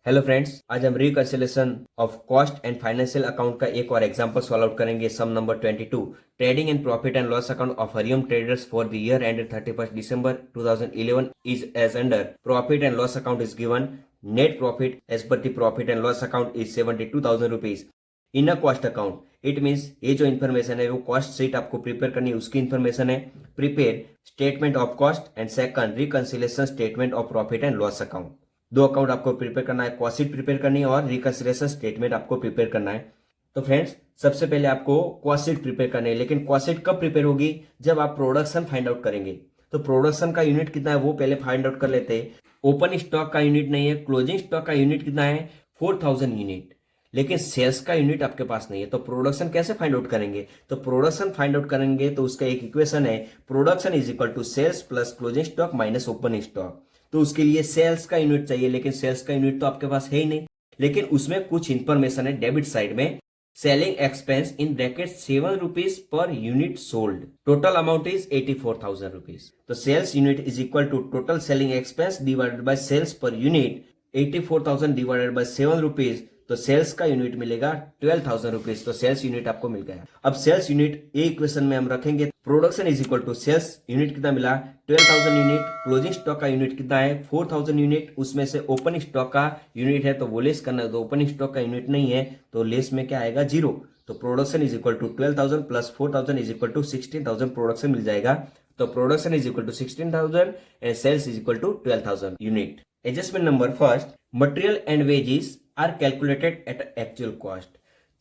Hello friends, आज हम reconciliation of cost and financial account का एक और एग्जांपल सॉल्व आउट करेंगे। Sum number 22, trading and profit and loss account of Hariom traders for the year ended 31st December 2011 is as under. Profit and loss account is given. Net profit as per the profit and loss account is 72,000 rupees in a cost account. It means ये जो information है वो cost sheet आपको prepare करनी है, उसकी information है। Prepare statement of cost and second reconciliation statement of profit and loss account. दो अकाउंट आपको प्रिपेयर करना है, कॉस्ट शीट प्रिपेयर करनी है और रिकंसिलेशन स्टेटमेंट आपको प्रिपेयर करना है। तो फ्रेंड्स, सबसे पहले आपको कॉस्ट शीट प्रिपेयर करनी है, लेकिन कॉस्ट शीट कब प्रिपेयर होगी? जब आप प्रोडक्शन फाइंड आउट करेंगे। तो प्रोडक्शन का यूनिट कितना है वो पहले फाइंड आउट कर लेते हैं। ओपन स्टॉक का यूनिट नहीं है, क्लोजिंग स्टॉक का यूनिट कितना है? 4,000 यूनिट। लेकिन सेल्स का यूनिट आपके पास नहीं है, तो प्रोडक्शन कैसे फाइंड आउट करेंगे? तो प्रोडक्शन फाइंड आउट करेंगे तो उसका एक इक्वेशन है, production is equal to sales plus closing stock minus open stock. तो उसके लिए सेल्स का यूनिट चाहिए, लेकिन सेल्स का यूनिट तो आपके पास है ही नहीं। लेकिन उसमें कुछ इंफॉर्मेशन है डेबिट साइड में। Selling expense in bracket 7 rupees per unit sold, total amount is 84,000 rupees. तो sales unit is equal to total selling expense divided by sales per unit. 84,000 divided by 7 rupees, तो sales का unit मिलेगा 12,000 rupees. तो sales unit आपको मिल गया। अब sales unit A equation में हम रखेंगे, production is equal to sales unit कितना मिला? 12,000 यूनिट। क्लोजिंग स्टॉक का यूनिट कितना है? 4,000 यूनिट। उसमें से ओपन स्टॉक का यूनिट है तो वो लेस करना है, तो ओपन स्टॉक का यूनिट नहीं है तो लेस में क्या आएगा? 0। तो production is equal to 12,000 plus 4,000 is equal to 16,000 production मिल जाएगा। तो production is equal to 16,000 and sales is equal to 12,000 unit. Adjustment number first, material and wages are calculated at actual cost.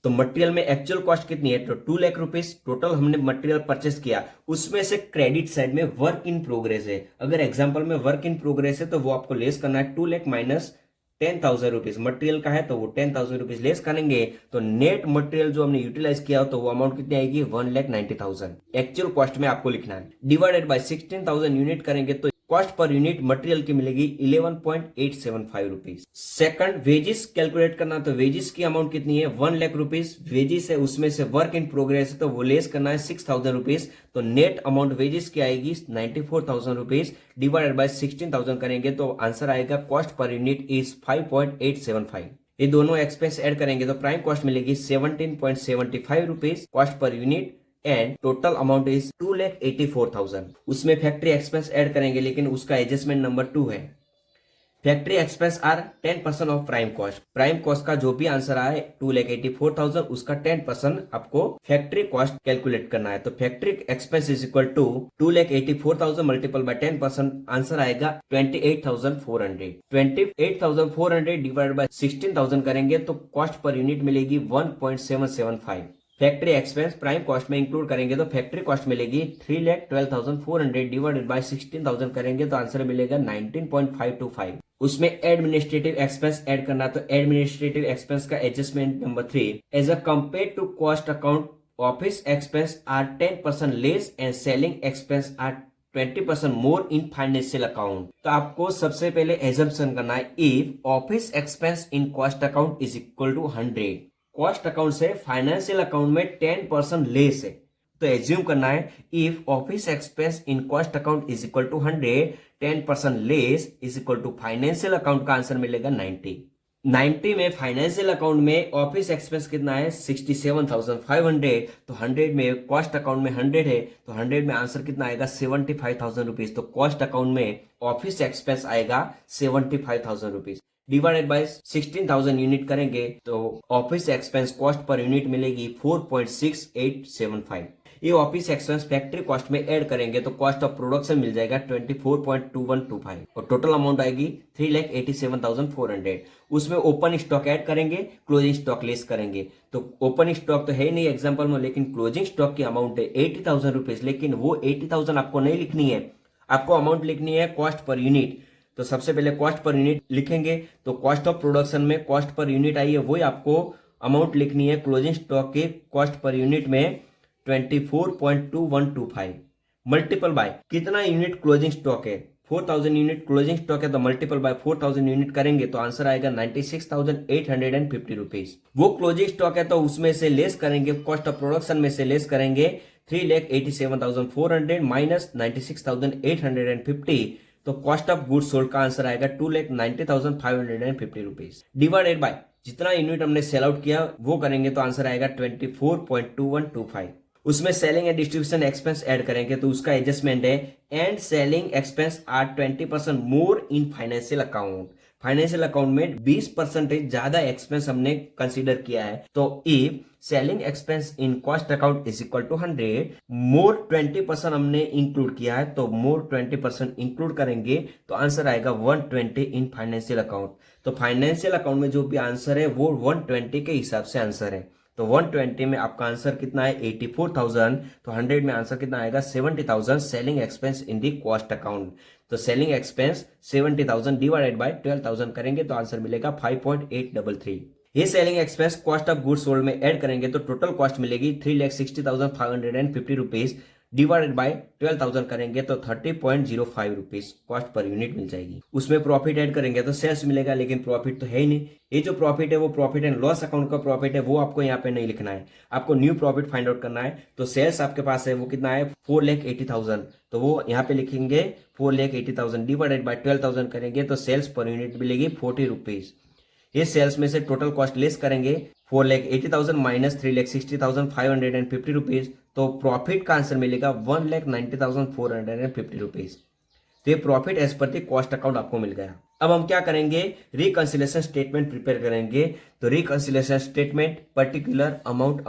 तो material में actual cost कितनी है? तो 2 lakh rupees total हमने material purchase किया। उसमें से क्रेडिट साइड में वर्क इन प्रोग्रेस है। अगर एग्जांपल में वर्क इन प्रोग्रेस है तो वो आपको लेस करना है 2 लाख माइनस 10,000 रुपीज। मटेरियल का है तो वो 10,000 रुपीज लेस करेंगे, तो नेट मटेरियल जो हमने यूटिलाइज किया तो वो अमाउंट कितनी आएगी? 1,90,000 एक्चुअल कॉस्ट में आपको लिखना है। डिवाइडेड बाय 16,000 यूनिट करेंगे तो कॉस्ट पर यूनिट मटेरियल की मिलेगी 11.875 रुपीज। सेकंड, वेजेस कैलकुलेट करना, तो वेजेस की अमाउंट कितनी है? 1 लाख रुपीज वेजेस है, उसमें से वर्क इन प्रोग्रेस है तो वो लेस करना है 6,000 रुपीज। तो नेट अमाउंट वेजेस की आएगी 94,000 रुपीज। डिवाइडेड बाय 16,000 करेंगे तो आंसर आएगा कॉस्ट पर यूनिट इज 5.875। ये दोनों एक्सपेंस ऐड करेंगे तो प्राइम कॉस्ट मिलेगी 17.75 rupees cost per unit and total amount is 2,84,000। उसमें फैक्ट्री एक्सपेंस ऐड करेंगे, लेकिन उसका एडजस्टमेंट नंबर 2 है। Factory expense are 10% of prime cost. Prime cost का जो भी आंसर आए 2,84,000, उसका 10% आपको फैक्ट्री कॉस्ट कैलकुलेट करना है। तो factory expense is equal to 2,84,000 multiple by 10%, answer आएगा 28,400। 28,400 डिवाइड बाय 16,000 करेंगे तो कॉस्ट पर यूनिट मिलेगी 1.775। फैक्ट्री एक्सपेंस प्राइम कॉस्ट में इंक्लूड करेंगे तो फैक्ट्री कॉस्ट मिलेगी 3,12,400 डिवाइडेड बाय 16,000 करेंगे तो आंसर मिलेगा 19.525। उसमें एडमिनिस्ट्रेटिव एक्सपेंस ऐड करना, तो एडमिनिस्ट्रेटिव एक्सपेंस का adjustment number 3, as a compare to cost account office expense are 10% less and selling expense are 20% more in financial account. तो आपको सबसे पहले एजम्पशन करना है, if office expense in cost account is equal to 100, cost account से financial account में 10% less है, तो एज्यूम करना है if office expense in cost account is equal to 100, 10% less is equal to financial account का answer मिलेगा 90। 90 में financial account में ऑफिस एक्सपेंस कितना है? 67,500। तो 100 में कॉस्ट अकाउंट में 100 है तो 100 में आंसर कितना आएगा? 75,000 रुपीज। तो कॉस्ट अकाउंट में ऑफिस एक्सपेंस आएगा 75,000 रुपीज। डिवाइडेड बाय 16,000 यूनिट करेंगे तो office expense cost per unit मिलेगी 4.6875। ये ऑफिस एक्सपेंस फैक्ट्री कॉस्ट में ऐड करेंगे तो कॉस्ट ऑफ प्रोडक्शन मिल जाएगा 24.2125 और टोटल अमाउंट आएगी 3,87,400। उसमें ओपन स्टॉक ऐड करेंगे, क्लोजिंग स्टॉक लेस करेंगे। तो ओपन स्टॉक तो है नहीं एग्जाम्पल में, लेकिन क्लोजिंग स्टॉक की अमाउंट है 80,000 रुपीज। लेकिन वो 80,000 आपको नहीं लिखनी है, आपको अमाउंट लिखनी है कॉस्ट पर यूनिट। तो सबसे पहले कॉस्ट पर यूनिट लिखेंगे तो कॉस्ट ऑफ प्रोडक्शन में कॉस्ट पर यूनिट आई है, वही आपको अमाउंट लिखनी है क्लोजिंग स्टॉक के कॉस्ट पर यूनिट में 24.2125 मल्टीपल बाय कितना यूनिट क्लोजिंग स्टॉक है? 4,000 यूनिट क्लोजिंग स्टॉक है तो मल्टीपल बाय 4,000 यूनिट करेंगे तो आंसर आएगा 96,850 रुपीज। वो क्लोजिंग स्टॉक है तो उसमें से लेस करेंगे, कॉस्ट ऑफ प्रोडक्शन में से लेस करेंगे 3,87,400 माइनस 96,850 तो कॉस्ट ऑफ गुड्स सोल्ड का आंसर आएगा 2,90,550 रुपीज डिवाइडेड बाय जितना यूनिट हमने सेल आउट किया वो करेंगे तो आंसर आएगा 24.2125। उसमें selling and distribution expense add करेंगे तो उसका एडजस्टमेंट है and selling expense are 20% more in financial account. Financial account में 20% ज्यादा एक्सपेंस हमने कंसीडर किया है। तो if selling expense in cost account is equal to 100 more 20% हमने इंक्लूड किया है तो मोर 20% इंक्लूड करेंगे तो आंसर आएगा 120 इन फाइनेंशियल अकाउंट। तो फाइनेंशियल अकाउंट में जो भी आंसर है वो 120 के हिसाब से आंसर है। तो 120 में आपका आंसर कितना है 84,000। तो 100 में आंसर कितना आएगा 70,000 सेलिंग एक्सपेंस इन दी कॉस्ट अकाउंट। तो सेलिंग एक्सपेंस 70,000 डिवाइडेड बाय 12,000 करेंगे तो आंसर मिलेगा 5.833। ये selling expense cost of goods sold में ऐड करेंगे तो टोटल कॉस्ट मिलेगी 3,60,550 रुपीज डिवाइडेड बाय 12,000 करेंगे तो 30.05 रुपीज कॉस्ट पर यूनिट मिल जाएगी। उसमें प्रॉफिट ऐड करेंगे तो सेल्स मिलेगा, लेकिन प्रॉफिट तो है ही नहीं। ये जो प्रॉफिट है वो प्रॉफिट एंड लॉस अकाउंट का प्रॉफिट है, वो आपको यहाँ पे नहीं लिखना है, आपको न्यू प्रॉफिट फाइंड आउट करना है। तो सेल्स आपके पास है वो कितना है 4,80,000, तो वो यहाँ पे लिखेंगे 4,80,000 डिवाइडेड बाय 12,000 करेंगे तो सेल्स पर यूनिट मिलेगी 40 रुपीज। ये सेल्स में से टोटल कॉस्ट लेस करेंगे 4,80,000 माइनस 3,60,550 रुपीज, तो प्रॉफिट का आंसर मिलेगा 1,90,450 रुपीज। तो ये profit as per the cost account आपको मिल गया। अब हम क्या करेंगे रिकंसिलिएशन स्टेटमेंट प्रिपेयर करेंगे। तो reconciliation statement particular amount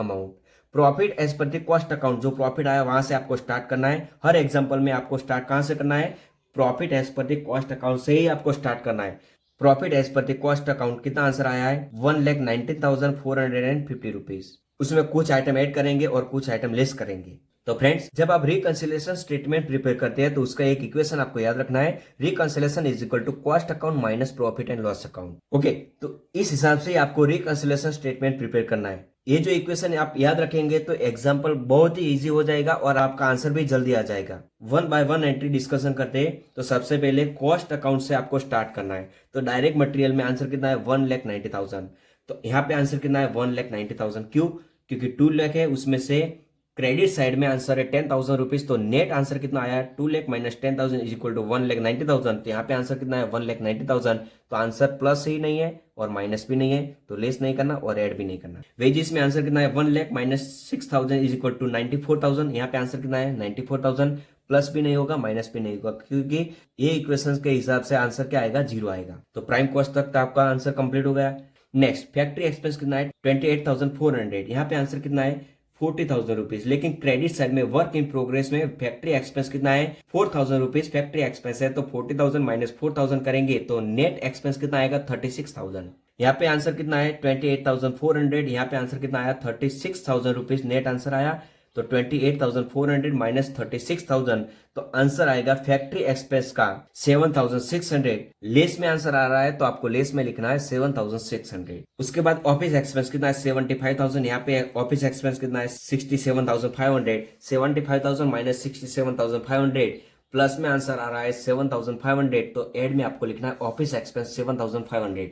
profit as per the cost account, जो प्रॉफिट आया वहां से आपको स्टार्ट करना है। हर एग्जांपल में आपको स्टार्ट कहां से करना है, profit as per the cost account से ही आपको स्टार्ट करना है। Profit as per the cost account कितना आंसर आया है 1,90,450 रुपीज। उसमें कुछ आइटम ऐड करेंगे और कुछ आइटम लेस करेंगे। तो फ्रेंड्स जब आप रिकंसिलिएशन स्टेटमेंट प्रिपेयर करते हैं तो उसका एक इक्वेशन आपको याद रखना है, reconciliation is equal to cost account minus profit and loss account. Okay, तो इस हिसाब से आपको रिकंसिलिएशन स्टेटमेंट प्रिपेयर करना है। ये जो इक्वेशन आप याद रखेंगे तो एग्जाम्पल बहुत ही इजी हो जाएगा और आपका आंसर भी जल्दी आ जाएगा। 1 बाय 1 एंट्री डिस्कशन करते हैं तो सबसे पहले कॉस्ट अकाउंट से आपको स्टार्ट करना है। तो डायरेक्ट मटेरियल में आंसर कितना है 1,90,000, तो यहाँ पे आंसर कितना है 1,90,000। क्यों, क्योंकि 2 लाख है, उसमें से क्रेडिट साइड में आंसर है 10,000 रुपीज, तो नेट आंसर कितना आया 2 lakh minus 10,000 is equal to 1,90,000। तो यहाँ पे आंसर कितना है 1,90,000। तो आंसर प्लस ही नहीं है और माइनस भी नहीं है, तो लेस नहीं करना और ऐड भी नहीं करना। वेजिस में आंसर कितना है 1 lakh minus 6,000 is equal to 94,000। यहाँ पे आंसर कितना है 94,000, प्लस भी नहीं होगा माइनस भी नहीं होगा, क्योंकि ये इक्वेशंस के हिसाब से आंसर क्या आएगा 0 आएगा। तो प्राइम कॉस्ट तक आपका आंसर कंप्लीट हो गया। नेक्स्ट फैक्ट्री एक्सपेंस कितना है 28,400। यहाँ पे आंसर कितना है 40,000 रुपीज, लेकिन क्रेडिट साइड में वर्क इन प्रोग्रेस में फैक्ट्री एक्सपेंस कितना है 4,000 रुपीज फैक्ट्री एक्सपेंस है। तो 40,000 माइनस 4,000 करेंगे तो नेट एक्सपेंस कितना आएगा 36,000। यहाँ पे आंसर कितना है 28,400, यहाँ पे आंसर कितना आया 36,000 रुपीज नेट आंसर आया। तो 28,400 माइनस 36,000, तो आंसर आएगा फैक्ट्री एक्सपेंस का 7,600। लेस में आंसर आ रहा है तो आपको लेस में लिखना है 7,600। उसके बाद ऑफिस एक्सपेंस कितना है 75,000, यहाँ पे ऑफिस एक्सपेंस कितना है 67,500। 75,000 माइनस 67,500 प्लस में आंसर आ रहा है 7,500, तो एड में आपको लिखना है ऑफिस एक्सपेंस 7,500।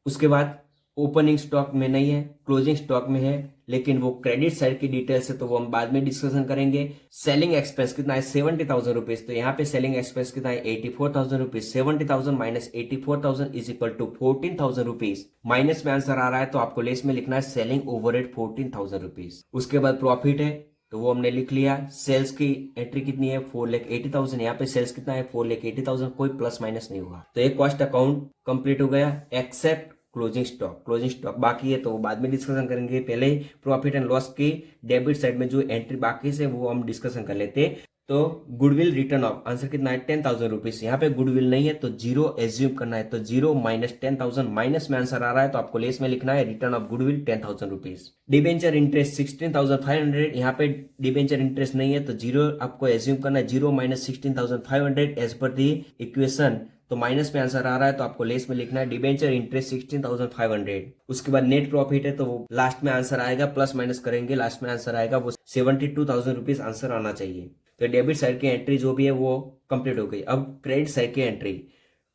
उसके बाद ओपनिंग स्टॉक में नहीं है, क्लोजिंग स्टॉक में है, लेकिन वो क्रेडिट साइड की डिटेल्स है तो वो हम बाद में डिस्कशन करेंगे। सेलिंग एक्सपेंस कितना है 70,000 रुपीज, तो यहाँ पे सेलिंग एक्सपेंस कितना है 84,000 rupees. 70,000 minus 84,000 is equal to 14,000 rupees. Minus में आंसर आ रहा है तो आपको लेस में लिखना है सेलिंग ओवरहेड 14,000 रुपीज। उसके बाद प्रॉफिट है तो वो हमने लिख लिया। सेल्स की एंट्री कितनी है 4,80,000, यहाँ पे सेल्स कितना है 4,80,000, कोई प्लस माइनस नहीं हुआ। तो एक कॉस्ट अकाउंट कंप्लीट हो गया एक्सेप्ट क्लोजिंग स्टॉक बाकी है तो वो बाद में डिस्कशन करेंगे। पहले प्रॉफिट एंड लॉस की डेबिट साइड में जो एंट्री बाकी है वो हम डिस्कशन कर लेते। तो गुडविल रिटर्न ऑफ आंसर कितना है 10,000 रुपीज। यहाँ पे गुडविल नहीं है तो 0 एज्यूम करना है, तो 0 माइनस 10,000 माइनस में आंसर आ रहा है तो आपको लेस में लिखना है return of goodwill 10,000 rupees. Debenture interest 16,500, यहाँ पे डिबेंचर इंटरेस्ट नहीं है तो 0 आपको एज्यूम करना है। 0 minus 16,500 as per the equation, तो माइनस में आंसर आ रहा है तो आपको लेस में लिखना है डिबेंचर इंटरेस्ट 16,500। उसके बाद नेट प्रॉफिट है तो वो लास्ट में आंसर आएगा, प्लस माइनस करेंगे लास्ट में आंसर आएगा वो 72,000 रुपीज आंसर आना चाहिए। तो डेबिट साइड की एंट्री जो भी है वो कंप्लीट हो गई। अब क्रेडिट साइड की एंट्री,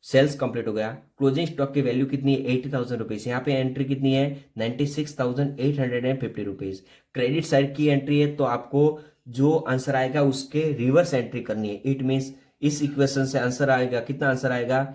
सेल्स कंप्लीट हो गया। क्लोजिंग स्टॉक की वैल्यू कितनी है 80,000 रुपीज, यहाँ पे एंट्री कितनी है 96,850 रुपीज। क्रेडिट साइड की एंट्री है तो आपको जो आंसर आएगा उसके रिवर्स एंट्री करनी है। इट मीन्स इस इक्वेशन से आंसर आएगा, कितना आंसर आएगा,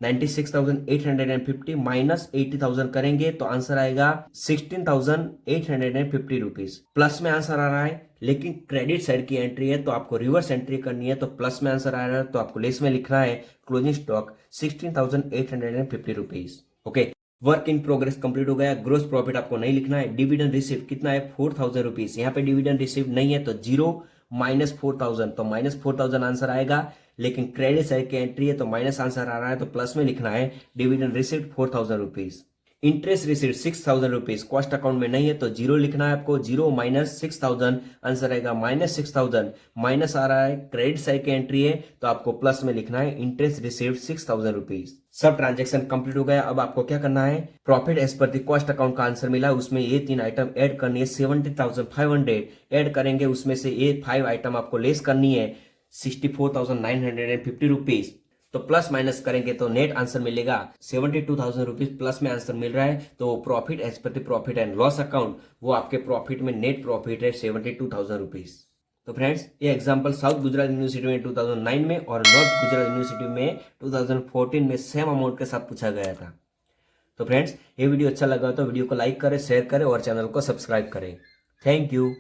96,850 माइनस 80,000 करेंगे तो आंसर आएगा 16,850 रुपीज। प्लस में आंसर आ रहा है, लेकिन क्रेडिट साइड की एंट्री है तो आपको रिवर्स एंट्री करनी है, तो प्लस में आंसर आ रहा है तो आपको लेस में लिखना है closing stock 16,850 rupees. Okay, work in progress complete हो गया। ग्रोस प्रॉफिट आपको नहीं लिखना है। डिविडेंड रिसीव कितना है, 4,000 रुपीज। यहाँ पे डिविडेंड रिसीव नहीं है तो 0 माइनस 4,000, तो माइनस 4,000 आंसर आएगा, लेकिन क्रेडिट साइड की एंट्री है तो माइनस आंसर आ रहा है तो प्लस में लिखना है dividend received 4,000 rupees. Interest received 6,000 rupees, cost account में नहीं है तो 0 लिखना है आपको। 0 माइनस 6,000 आंसर आएगा माइनस 6,000, माइनस आ रहा है, क्रेडिट साइड की एंट्री है तो आपको प्लस में लिखना है इंटरेस्ट रिसीव्ड 6,000 रुपीज। सब ट्रांजेक्शन कंप्लीट हो गया। अब आपको क्या करना है, profit as per the cost account का आंसर मिला, उसमें ये 3 आइटम ऐड करनी है। 70,500 ऐड करेंगे, उसमें से ये 5 आइटम आपको लेस करनी है 64,950 रुपीज। तो प्लस माइनस करेंगे तो नेट आंसर मिलेगा 72,000 रुपीज। प्लस में आंसर मिल रहा है तो profit as per the profit and loss account, वो आपके प्रॉफिट में नेट प्रॉफिट है 72,000 रुपीज। तो फ्रेंड्स, ये एग्जांपल साउथ गुजरात यूनिवर्सिटी में 2009 में और नॉर्थ गुजरात यूनिवर्सिटी में 2014 में सेम अमाउंट के साथ पूछा गया था। तो फ्रेंड्स, ये वीडियो अच्छा लगा तो वीडियो को लाइक करें, शेयर करें और चैनल को सब्सक्राइब करें। Thank you.